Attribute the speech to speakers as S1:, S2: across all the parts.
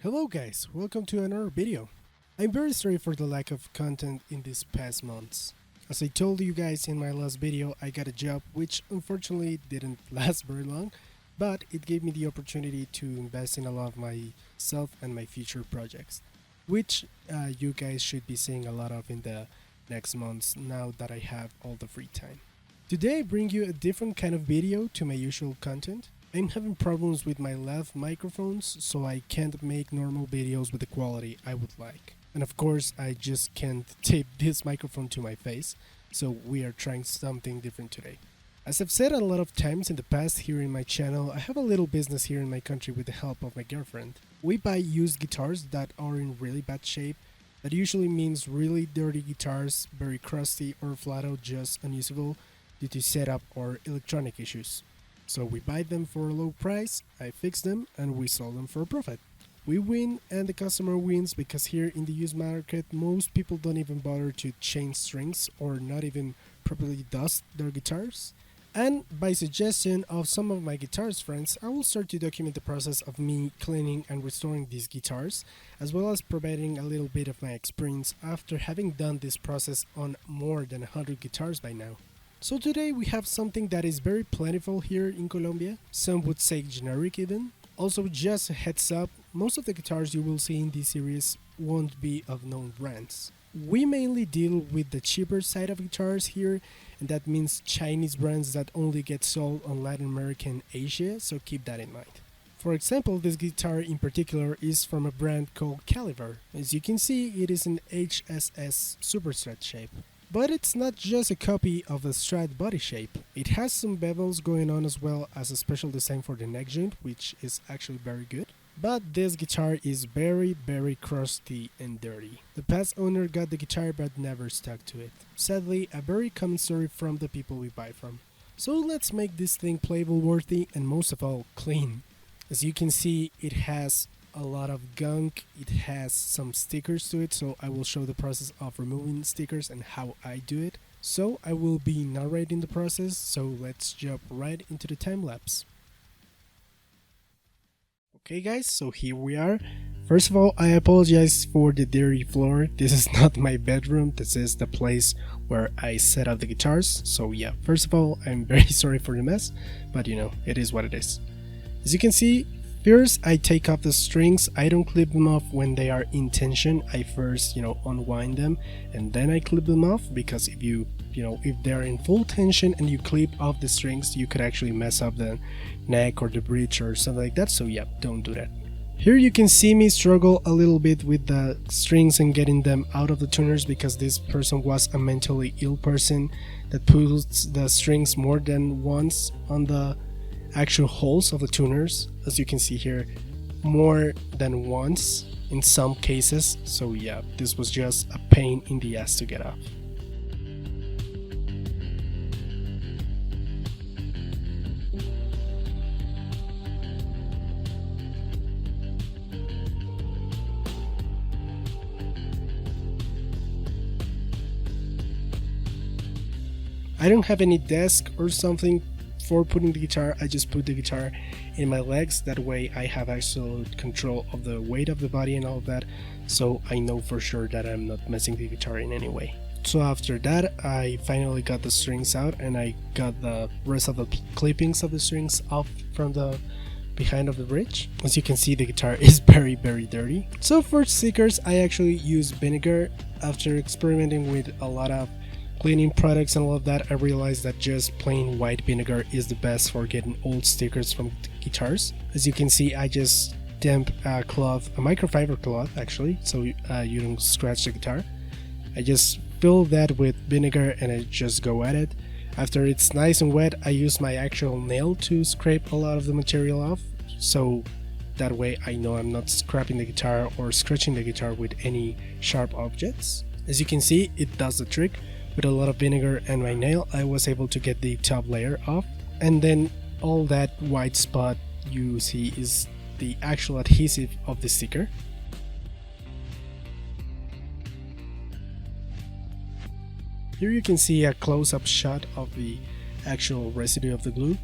S1: Hello guys, welcome to another video. I'm very sorry for the lack of content in these past months. As I told you guys in my last video, I got a job which unfortunately didn't last very long, but it gave me the opportunity to invest in a lot of myself and my future projects, which you guys should be seeing a lot of in the next months now that I have all the free time. Today I bring you a different kind of video to my usual content. I'm having problems with my lav microphones, so I can't make normal videos with the quality I would like. And of course, I just can't tape this microphone to my face, so we are trying something different today. As I've said a lot of times in the past here in my channel, I have a little business here in my country with the help of my girlfriend. We buy used guitars that are in really bad shape. That usually means really dirty guitars, very crusty or flat out just unusable due to setup or electronic issues. So we buy them for a low price, I fix them, and we sell them for a profit. We win and the customer wins because here in the used market most people don't even bother to change strings or not even properly dust their guitars. And by suggestion of some of my guitarist friends, I will start to document the process of me cleaning and restoring these guitars, as well as providing a little bit of my experience after having done this process on more than 100 guitars by now. So today we have something that is very plentiful here in Colombia, some would say generic even. Also, just a heads up, most of the guitars you will see in this series won't be of known brands. We mainly deal with the cheaper side of guitars here, and that means Chinese brands that only get sold on Latin America and Asia, so keep that in mind. For example, this guitar in particular is from a brand called Caliber. As you can see, it is an HSS Superstrat shape. But it's not just a copy of the Strat body shape. It has some bevels going on as well as a special design for the neck joint, which is actually very good. But this guitar is very crusty and dirty. The past owner got the guitar but never stuck to it. Sadly, a very common story from the people we buy from. So let's make this thing playable worthy and most of all clean. As you can see, it has a lot of gunk, it has some stickers to it, so I will show the process of removing stickers and how I do it. So I will be narrating the process, so let's jump right into the time lapse. Okay guys, so here we are. First of all, I apologize for the dirty floor. This is not my bedroom, this is the place where I set up the guitars. So yeah, first of all, I'm very sorry for the mess, but you know, it is what it is. As you can see, first, I take off the strings. I don't clip them off when they are in tension. I first, unwind them and then I clip them off, because if they're in full tension and you clip off the strings, you could actually mess up the neck or the bridge or something like that. So yeah, don't do that. Here you can see me struggle a little bit with the strings and getting them out of the tuners, because this person was a mentally ill person that puts the strings more than once on the actual holes of the tuners, as you can see here, more than once in some cases. So yeah, this was just a pain in the ass to get off. I don't have any desk or something for putting the guitar. I just put the guitar in my legs, that way I have absolute control of the weight of the body and all of that, so I know for sure that I'm not messing the guitar in any way. So after that, I finally got the strings out and I got the rest of the clippings of the strings off from the behind of the bridge. As you can see, the guitar is very dirty. So for stickers, I actually use vinegar. After experimenting with a lot of cleaning products and all of that, I realized that just plain white vinegar is the best for getting old stickers from guitars. As you can see, I just damp a cloth, a microfiber cloth actually, so you don't scratch the guitar. I just fill that with vinegar and I just go at it. After it's nice and wet, I use my actual nail to scrape a lot of the material off, so that way I know I'm not scraping the guitar or scratching the guitar with any sharp objects. As you can see, it does the trick. With a lot of vinegar and my nail, I was able to get the top layer off, and then all that white spot you see is the actual adhesive of the sticker. Here you can see a close-up shot of the actual residue of the glue.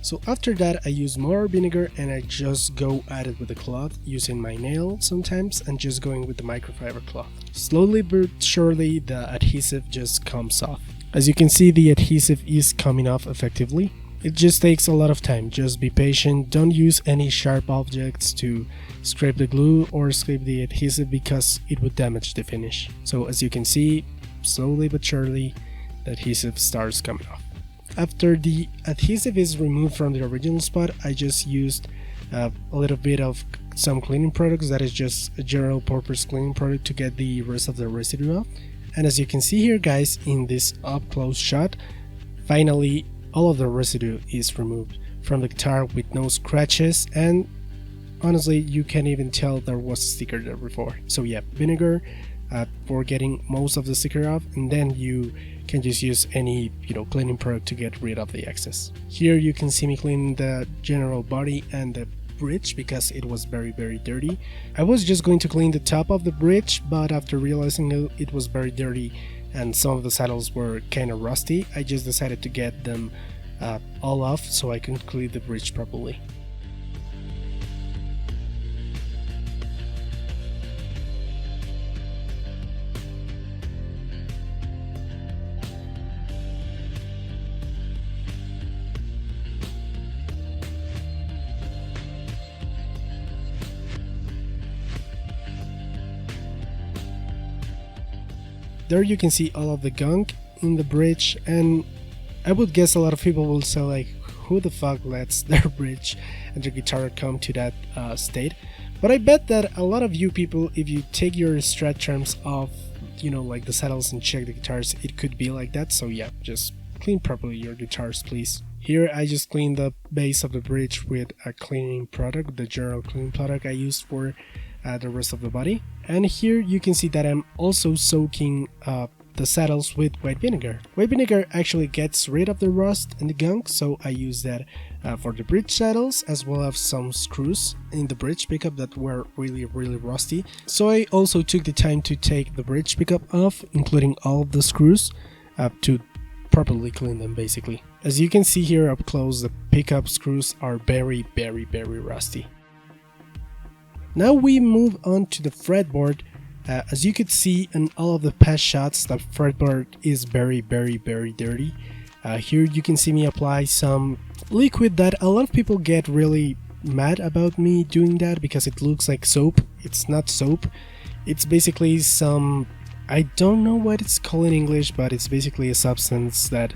S1: So after that I use more vinegar and I just go at it with a cloth, using my nail sometimes and just going with the microfiber cloth. Slowly but surely the adhesive just comes off. As you can see, the adhesive is coming off effectively. It just takes a lot of time, just be patient, don't use any sharp objects to scrape the glue or scrape the adhesive because it would damage the finish. So as you can see, slowly but surely the adhesive starts coming off. After the adhesive is removed from the original spot, I just used a little bit of some cleaning products, that is just a general purpose cleaning product, to get the rest of the residue off. And as you can see here guys, in this up close shot, finally all of the residue is removed from the guitar with no scratches, and honestly you can't even tell there was a sticker there before. So yeah, vinegar for getting most of the sticker off, and then you can just use any cleaning product to get rid of the excess. Here you can see me cleaning the general body and the bridge because it was very dirty. I was just going to clean the top of the bridge, but after realizing it was very dirty and some of the saddles were kind of rusty, I just decided to get them all off so I can clean the bridge properly. There you can see all of the gunk in the bridge, and I would guess a lot of people will say like, who the fuck lets their bridge and their guitar come to that state? But I bet that a lot of you people, if you take your Strat terms off, like the saddles, and check the guitars, it could be like that. So yeah, just clean properly your guitars please. Here I just cleaned the base of the bridge with a cleaning product, the general cleaning product I used for the rest of the body. And here you can see that I'm also soaking the saddles with white vinegar. White vinegar actually gets rid of the rust and the gunk, so I use that for the bridge saddles, as well as some screws in the bridge pickup that were really rusty. So I also took the time to take the bridge pickup off, including all of the screws, to properly clean them basically. As you can see here up close, the pickup screws are very rusty. Now we move on to the fretboard. As you could see in all of the past shots, the fretboard is very dirty. Here you can see me apply some liquid that a lot of people get really mad about me doing that because it looks like soap. It's not soap. It's basically some, I don't know what it's called in English, but it's basically a substance that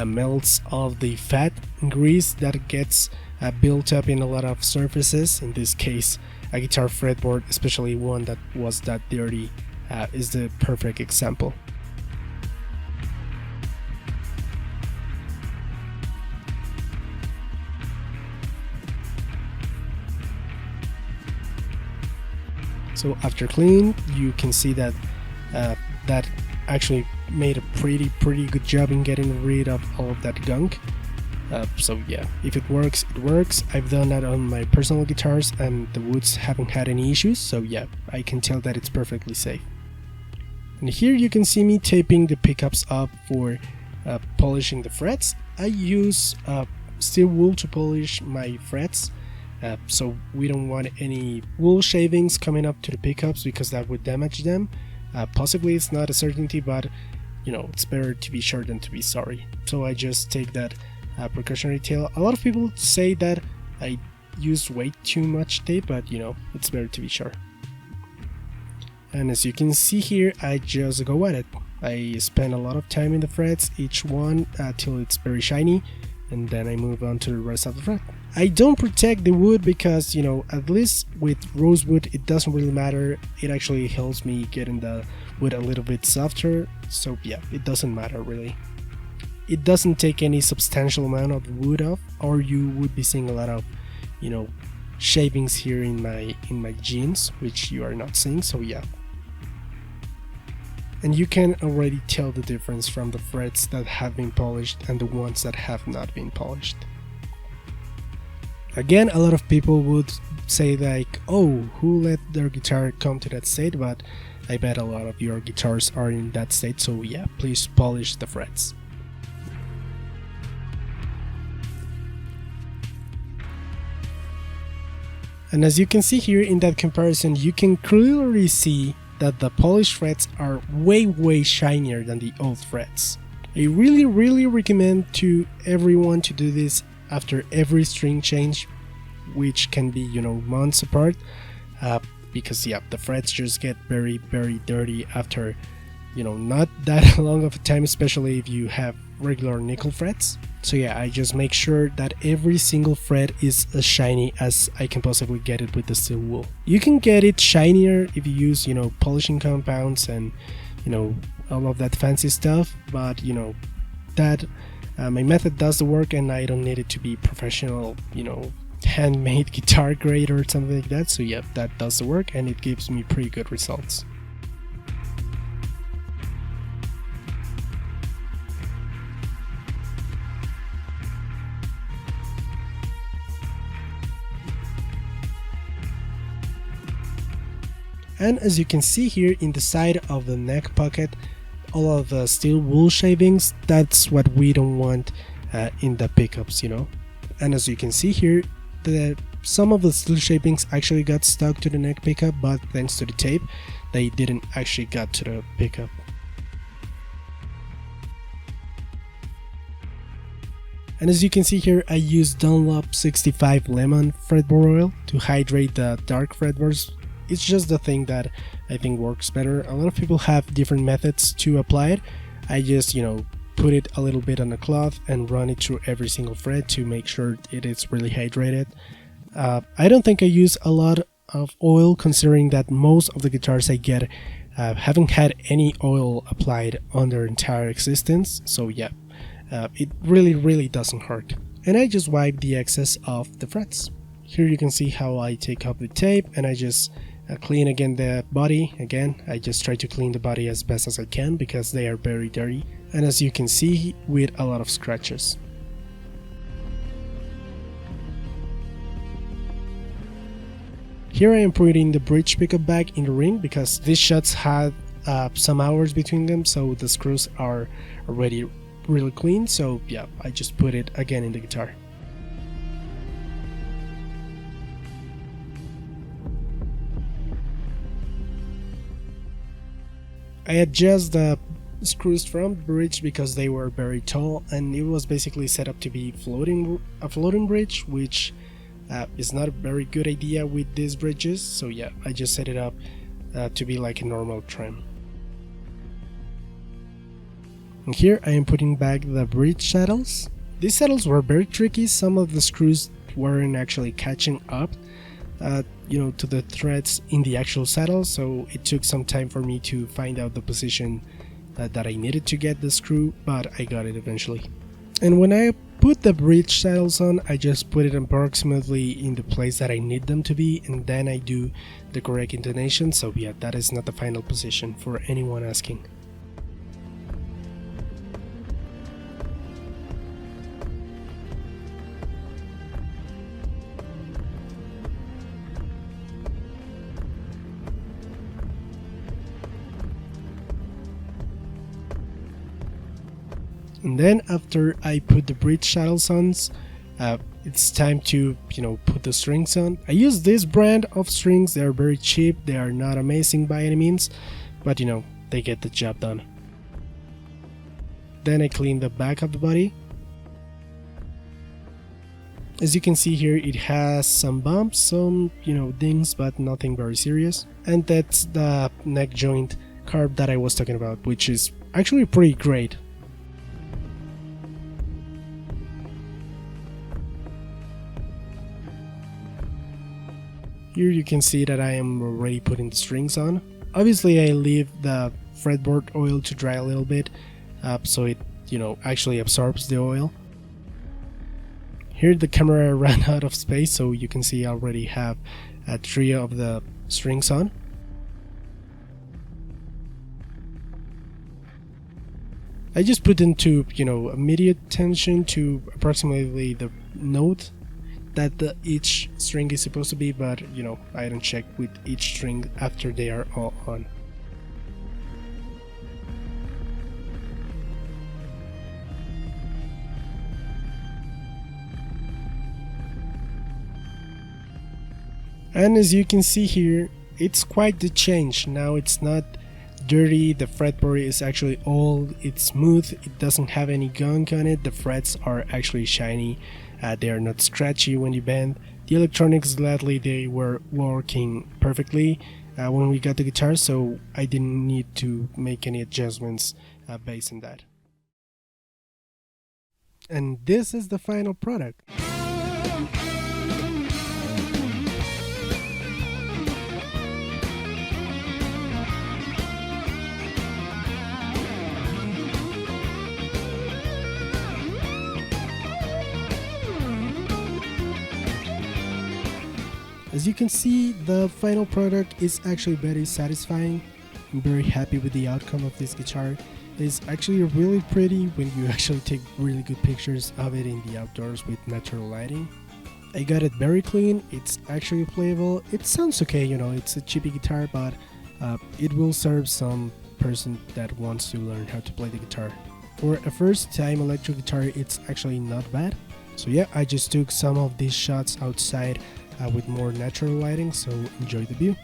S1: melts off the fat and grease that gets built up in a lot of surfaces. In this case, a guitar fretboard, especially one that was that dirty, is the perfect example. So after cleaning, you can see that that actually made a pretty good job in getting rid of all of that gunk. So yeah, if it works, it works. I've done that on my personal guitars and the woods haven't had any issues, so yeah, I can tell that it's perfectly safe. And here you can see me taping the pickups up for polishing the frets. I use steel wool to polish my frets, so we don't want any wool shavings coming up to the pickups because that would damage them. Possibly it's not a certainty, but it's better to be sure than to be sorry. So I just take that precautionary tape. A lot of people say that I use way too much tape, but it's better to be sure. And as you can see here, I just go at it. I spend a lot of time in the frets, each one till it's very shiny, and then I move on to the rest of the fret. I don't protect the wood because at least with rosewood it doesn't really matter. It actually helps me getting the wood a little bit softer, so yeah, it doesn't matter really. It doesn't take any substantial amount of wood off, or you would be seeing a lot of shavings here in my jeans, which you are not seeing, so yeah. And you can already tell the difference from the frets that have been polished and the ones that have not been polished. Again, a lot of people would say like, oh, who let their guitar come to that state? But I bet a lot of your guitars are in that state, so yeah, please polish the frets. And as you can see here in that comparison, you can clearly see that the polished frets are way shinier than the old frets. I really recommend to everyone to do this after every string change, which can be, you know, months apart, because yeah, the frets just get very dirty after, you know, not that long of a time, especially if you have regular nickel frets. So yeah, I just make sure that every single fret is as shiny as I can possibly get it with the steel wool. You can get it shinier if you use, you know, polishing compounds and, you know, all of that fancy stuff, but you know that my method does the work, and I don't need it to be professional, you know, handmade guitar grade or something like that. So yeah, that does the work, and it gives me pretty good results. And as you can see here in the side of the neck pocket, all of the steel wool shavings, that's what we don't want in the pickups, you know. And as you can see here, some of the steel shavings actually got stuck to the neck pickup, but thanks to the tape, they didn't actually get to the pickup. And as you can see here, I used Dunlop 65 Lemon fretboard oil to hydrate the dark fretboards. It's just the thing that I think works better. A lot of people have different methods to apply it. I just, you know, put it a little bit on a cloth and run it through every single fret to make sure it is really hydrated. I don't think I use a lot of oil, considering that most of the guitars I get haven't had any oil applied on their entire existence. So yeah, it really doesn't hurt. And I just wipe the excess off the frets. Here you can see how I take off the tape, and I just clean again the body. Again, I just try to clean the body as best as I can because they are very dirty, and as you can see, with a lot of scratches. Here I am putting the bridge pickup back in the ring because these shots had some hours between them, so the screws are already really clean. So yeah, I just put it again in the guitar. I adjust the screws from the bridge because they were very tall, and it was basically set up to be a floating bridge, which is not a very good idea with these bridges. So yeah, I just set it up to be like a normal trim. And here I am putting back the bridge saddles. These saddles were very tricky. Some of the screws weren't actually catching up you know, to the threads in the actual saddle, so it took some time for me to find out the position that I needed to get the screw, but I got it eventually. And when I put the bridge saddles on, I just put it approximately in the place that I need them to be, and then I do the correct intonation. So yeah, that is not the final position for anyone asking. And then after I put the bridge saddles on, it's time to, you know, put the strings on. I use this brand of strings. They are very cheap. They are not amazing by any means, but you know, they get the job done. Then I clean the back of the body. As you can see here, it has some bumps, some, you know, dings, but nothing very serious. And that's the neck joint carb that I was talking about, which is actually pretty great. Here you can see that I am already putting the strings on. Obviously I leave the fretboard oil to dry a little bit, so it, you know, actually absorbs the oil. Here the camera ran out of space, so you can see I already have 3 of the strings on. I just put them to, you know, immediate tension to approximately the note that each string is supposed to be, but you know, I don't check with each string after they are all on. And as you can see here, it's quite the change. Now it's not dirty, the fretboard is actually old, it's smooth, it doesn't have any gunk on it, the frets are actually shiny, they are not scratchy when you bend. The electronics, gladly, they were working perfectly when we got the guitar, so I didn't need to make any adjustments based on that. And this is the final product. As you can see, the final product is actually very satisfying. I'm very happy with the outcome of this guitar. It's actually really pretty when you actually take really good pictures of it in the outdoors with natural lighting. I got it very clean, it's actually playable. It sounds okay, you know, it's a cheapy guitar, but it will serve some person that wants to learn how to play the guitar. For a first time electric guitar, it's actually not bad. So yeah, I just took some of these shots outside with more natural lighting, so enjoy the view.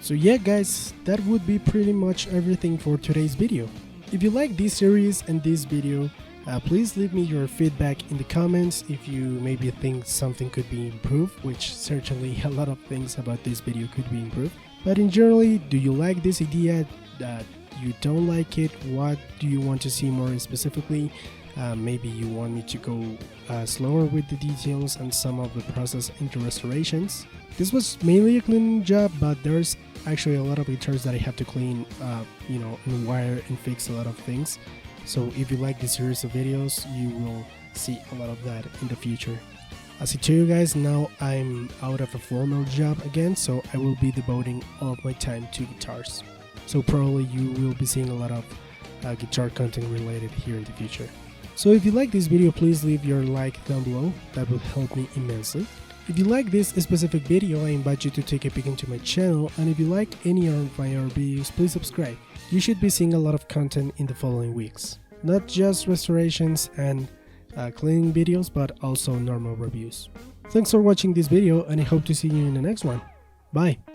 S1: So yeah guys, that would be pretty much everything for today's video. If you like this series and this video, please leave me your feedback in the comments if you maybe think something could be improved, which certainly a lot of things about this video could be improved. But in general, do you like this idea? You don't like it? What do you want to see more specifically? Maybe you want me to go slower with the details and some of the process into restorations. This was mainly a cleaning job, but there's actually a lot of guitars that I have to clean, you know, and wire and fix a lot of things. So if you like this series of videos, you will see a lot of that in the future. As I tell you guys, now I'm out of a formal job again, so I will be devoting all of my time to guitars. So probably you will be seeing a lot of guitar content related here in the future. So if you like this video, please leave your like down below, that will help me immensely. If you like this specific video, I invite you to take a peek into my channel, and if you like any of my other videos, please subscribe. You should be seeing a lot of content in the following weeks. Not just restorations and cleaning videos, but also normal reviews. Thanks for watching this video, and I hope to see you in the next one. Bye!